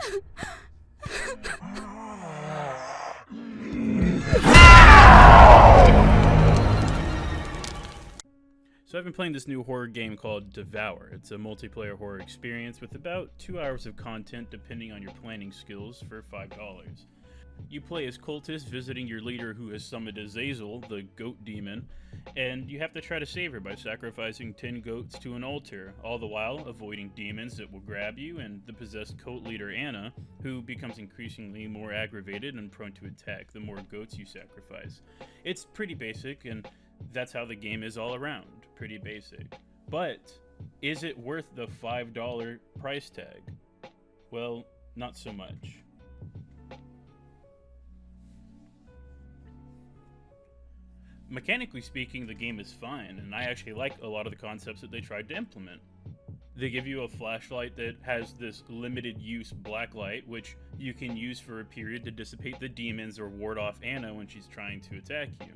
So I've been playing this new horror game called Devour. It's a multiplayer horror experience with about 2 hours of content depending on your planning skills for $5. You play as cultists visiting your leader who has summoned Azazel, the goat demon, and you have to try to save her by sacrificing 10 goats to an altar, all the while avoiding demons that will grab you and the possessed cult leader Anna, who becomes increasingly more aggravated and prone to attack the more goats you sacrifice. It's pretty basic, and that's how the game is all around. Pretty basic. But is it worth the $5 price tag? Well, not so much. Mechanically speaking, the game is fine, and I actually like a lot of the concepts that they tried to implement. They give you a flashlight that has this limited use black light, which you can use for a period to dissipate the demons or ward off Anna when she's trying to attack you.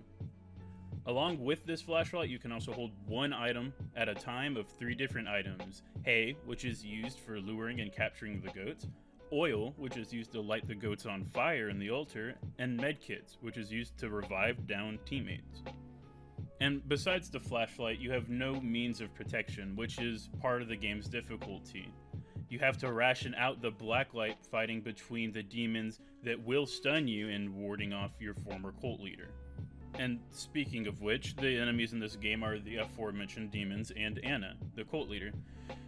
Along with this flashlight, you can also hold one item at a time of 3 different items. Hay, which is used for luring and capturing the goats. Oil, which is used to light the goats on fire in the altar. And medkits, which is used to revive downed teammates. And besides the flashlight, you have no means of protection, which is part of the game's difficulty. You have to ration out the blacklight fighting between the demons that will stun you and warding off your former cult leader. And speaking of which, the enemies in this game are the aforementioned demons and Anna, the cult leader.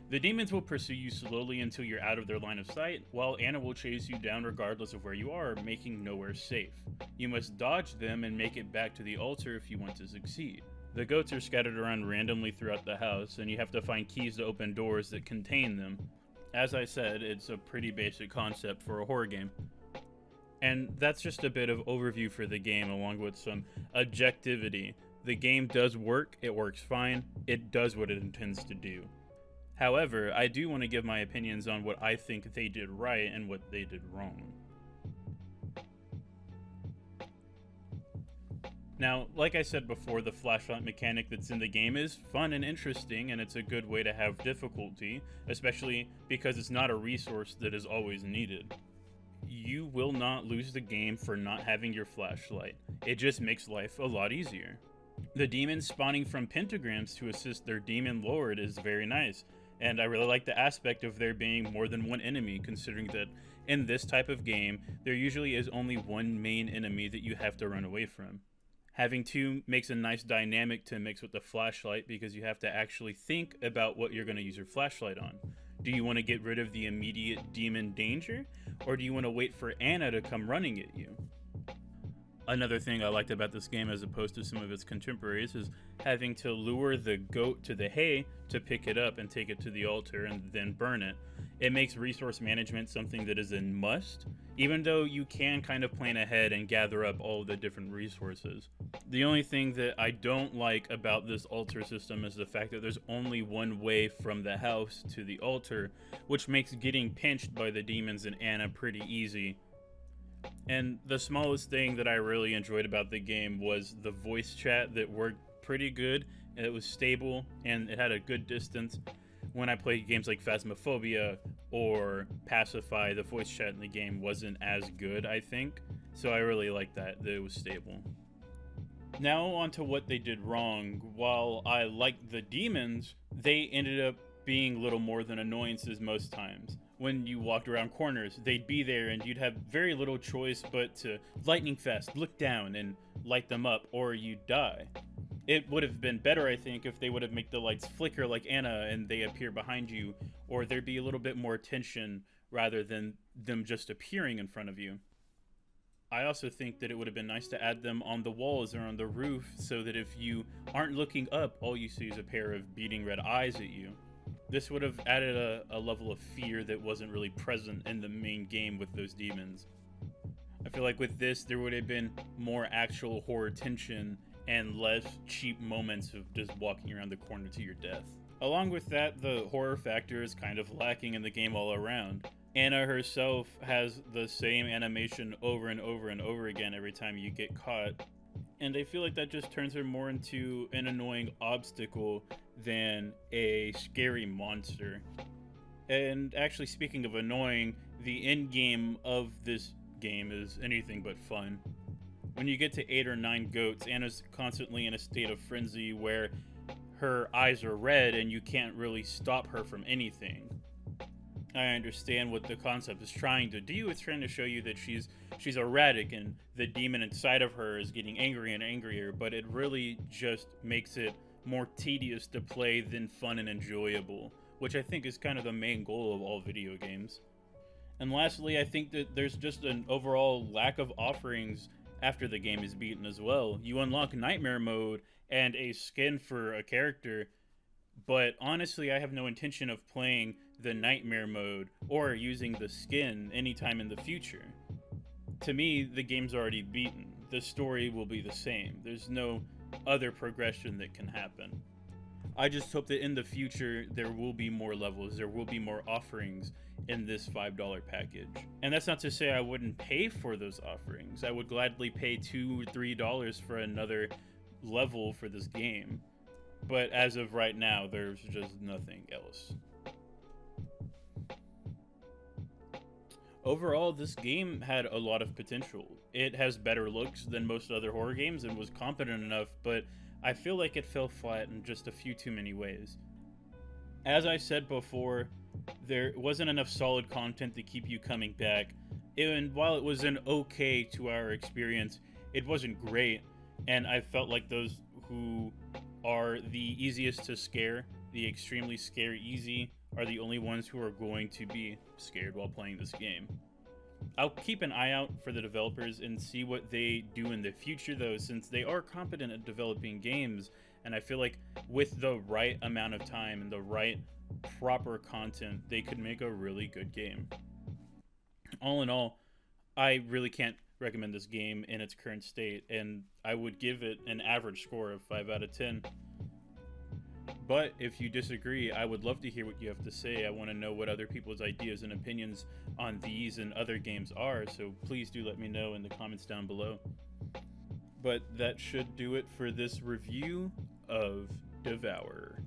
The demons will pursue you slowly until you're out of their line of sight, while Anna will chase you down regardless of where you are, making nowhere safe. You must dodge them and make it back to the altar if you want to succeed. The goats are scattered around randomly throughout the house, and you have to find keys to open doors that contain them. As I said, it's a pretty basic concept for a horror game. And that's just a bit of overview for the game, along with some objectivity. The game does work, it works fine, it does what it intends to do. However, I do want to give my opinions on what I think they did right and what they did wrong. Now, like I said before, the flashlight mechanic that's in the game is fun and interesting, and it's a good way to have difficulty, especially because it's not a resource that is always needed. You will not lose the game for not having your flashlight. It just makes life a lot easier. The demons spawning from pentagrams to assist their demon lord is very nice, and I really like the aspect of there being more than one enemy, considering that in this type of game, there usually is only one main enemy that you have to run away from. Having 2 makes a nice dynamic to mix with the flashlight because you have to actually think about what you're going to use your flashlight on. Do you want to get rid of the immediate demon danger, or do you want to wait for Anna to come running at you? Another thing I liked about this game as opposed to some of its contemporaries is having to lure the goat to the hay to pick it up and take it to the altar and then burn it. It makes resource management something that is a must, even though you can kind of plan ahead and gather up all the different resources. The only thing that I don't like about this altar system is the fact that there's only one way from the house to the altar, which makes getting pinched by the demons and Anna pretty easy. And the smallest thing that I really enjoyed about the game was the voice chat that worked pretty good, and it was stable, and it had a good distance. When I played games like Phasmophobia or Pacify, the voice chat in the game wasn't as good, I think. So I really liked that it was stable. Now on to what they did wrong. While I liked the demons, they ended up being little more than annoyances most times. When you walked around corners, they'd be there and you'd have very little choice but to lightning fast, look down and light them up, or you'd die. It would have been better, I think, if they would have made the lights flicker like Anna and they appear behind you, or there'd be a little bit more tension rather than them just appearing in front of you. I also think that it would have been nice to add them on the walls or on the roof so that if you aren't looking up, all you see is a pair of beating red eyes at you. This would have added a level of fear that wasn't really present in the main game with those demons. I feel like with this, there would have been more actual horror tension and less cheap moments of just walking around the corner to your death. Along with that, the horror factor is kind of lacking in the game all around. Anna herself has the same animation over and over and over again every time you get caught, and I feel like that just turns her more into an annoying obstacle than a scary monster. And actually, speaking of annoying, the end game of this game is anything but fun. When you get to 8 or 9 goats, Anna's constantly in a state of frenzy where her eyes are red and you can't really stop her from anything. I understand what the concept is trying to do. It's trying to show you that she's erratic and the demon inside of her is getting angrier and angrier, but it really just makes it more tedious to play than fun and enjoyable, which I think is kind of the main goal of all video games. And lastly, I think that there's just an overall lack of offerings after the game is beaten as well. You unlock Nightmare Mode and a skin for a character, but honestly, I have no intention of playing the Nightmare Mode or using the skin anytime in the future. To me, the game's already beaten. The story will be the same. There's no other progression that can happen. I just hope that in the future there will be more levels, there will be more offerings in this $5 package. And that's not to say I wouldn't pay for those offerings. I would gladly pay $2 or $3 for another level for this game. But as of right now, there's just nothing else. Overall, this game had a lot of potential. It has better looks than most other horror games and was competent enough, but I feel like it fell flat in just a few too many ways. As I said before, there wasn't enough solid content to keep you coming back, and while it was an okay 2-hour experience, it wasn't great, and I felt like those who are the easiest to scare, the extremely scare easy, are the only ones who are going to be scared while playing this game. I'll keep an eye out for the developers and see what they do in the future though, since they are competent at developing games, and I feel like with the right amount of time and the right proper content, they could make a really good game. All in all, I really can't recommend this game in its current state, and I would give it an average score of 5 out of 10. But if you disagree, I would love to hear what you have to say. I want to know what other people's ideas and opinions on these and other games are, so please do let me know in the comments down below. But that should do it for this review of Devour.